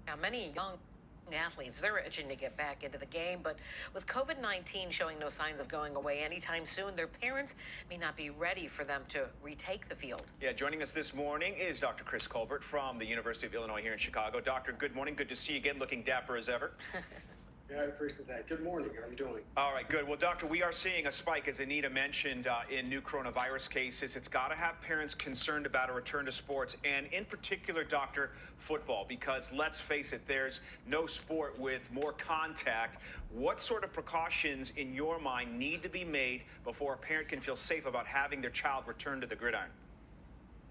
Now, many young athletes, they're itching to get back into the game, but with COVID-19 showing no signs of going away anytime soon, their parents may not be ready for them to retake the field. Yeah, joining us this morning is Dr. Chris Colbert from the University of Illinois here in Chicago. Doctor, good morning. Good to see you again, looking dapper as ever. Yeah, I appreciate that. Good morning. How are you doing? All right, good. Well, Doctor, we are seeing a spike, as Anita mentioned, in new coronavirus cases. It's got to have parents concerned about a return to sports, and in particular, Doctor, football, because let's face it, there's no sport with more contact. What sort of precautions, in your mind, need to be made before a parent can feel safe about having their child return to the gridiron?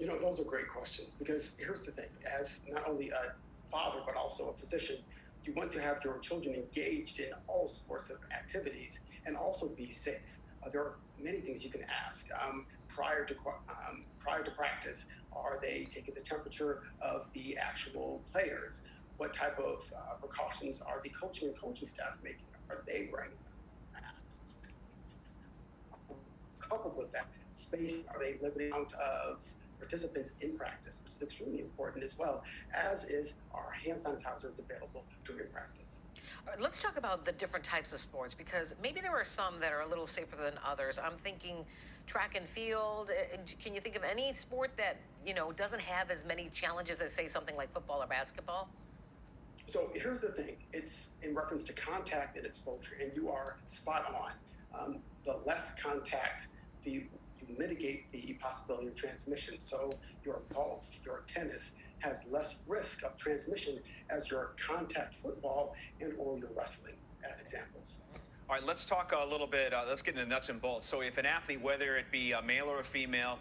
You know, those are great questions because here's the thing. As not only a father, but also a physician, you want to have your children engaged in all sorts of activities and also be safe. There are many things you can ask prior to practice. Are they taking the temperature of the actual players? What type of precautions are the coaching and coaching staff making? Are they wearing masks? Coupled with that, space, are they limiting out of participants in practice, which is extremely important as well, as is our hand sanitizers available during practice. All right, let's talk about the different types of sports because maybe there are some that are a little safer than others. I'm thinking track and field. Can you think of any sport that, doesn't have as many challenges as, say, something like football or basketball? So here's the thing. It's in reference to contact and exposure, and you are spot on. The less contact, you mitigate the possibility of transmission. So your golf, your tennis has less risk of transmission as your contact football and or your wrestling as examples. All right, let's talk a little bit, let's get into the nuts and bolts. So if an athlete, whether it be a male or a female,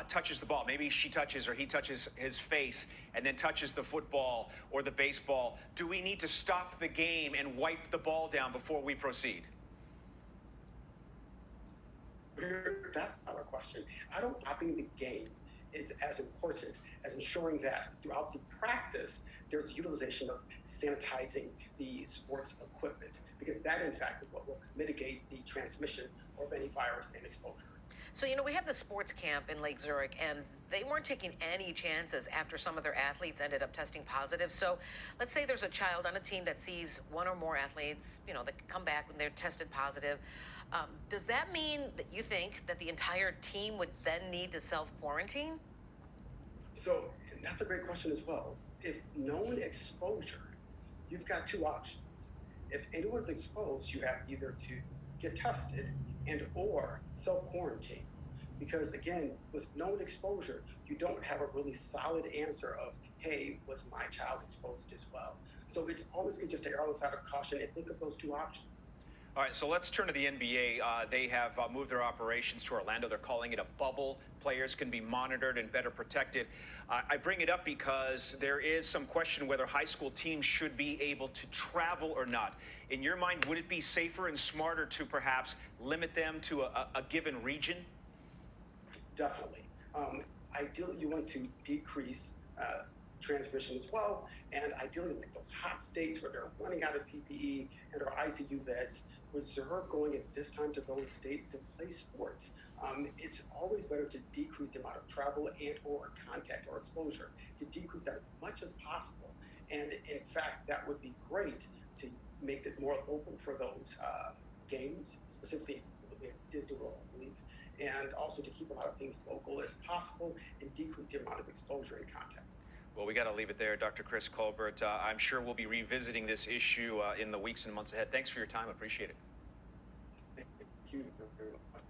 touches the ball, maybe she touches or he touches his face and then touches the football or the baseball, do we need to stop the game and wipe the ball down before we proceed? That's another question. I don't stopping the game is as important as ensuring that throughout the practice, there's utilization of sanitizing the sports equipment, because that, in fact, is what will mitigate the transmission of any virus and exposure. So, we have the sports camp in Lake Zurich, and they weren't taking any chances after some of their athletes ended up testing positive. So let's say there's a child on a team that sees one or more athletes, that come back when they're tested positive. Does that mean that you think that the entire team would then need to self-quarantine? So, and that's a great question as well. If known exposure, you've got two options. If anyone's exposed, you have either to get tested and or self-quarantine. Because again, with known exposure, you don't have a really solid answer of, hey, was my child exposed as well? So it's always good just to err on the side of caution and think of those two options. All right, so let's turn to the NBA. They have moved their operations to Orlando. They're calling it a bubble. Players can be monitored and better protected. I bring it up because there is some question whether high school teams should be able to travel or not. In your mind, would it be safer and smarter to perhaps limit them to a given region? Definitely. Ideally, you want to decrease transmission as well, and ideally, like those hot states where they're running out of PPE and our ICU beds, reserve going at this time to those states to play sports. It's always better to decrease the amount of travel and or contact or exposure, to decrease that as much as possible. And in fact, that would be great to make it more local for those games, specifically at Disney World, I believe, and also to keep a lot of things local as possible and decrease the amount of exposure and contact. Well, we got to leave it there, Dr. Chris Colbert. I'm sure we'll be revisiting this issue in the weeks and months ahead. Thanks for your time. Appreciate it. Thank you very much.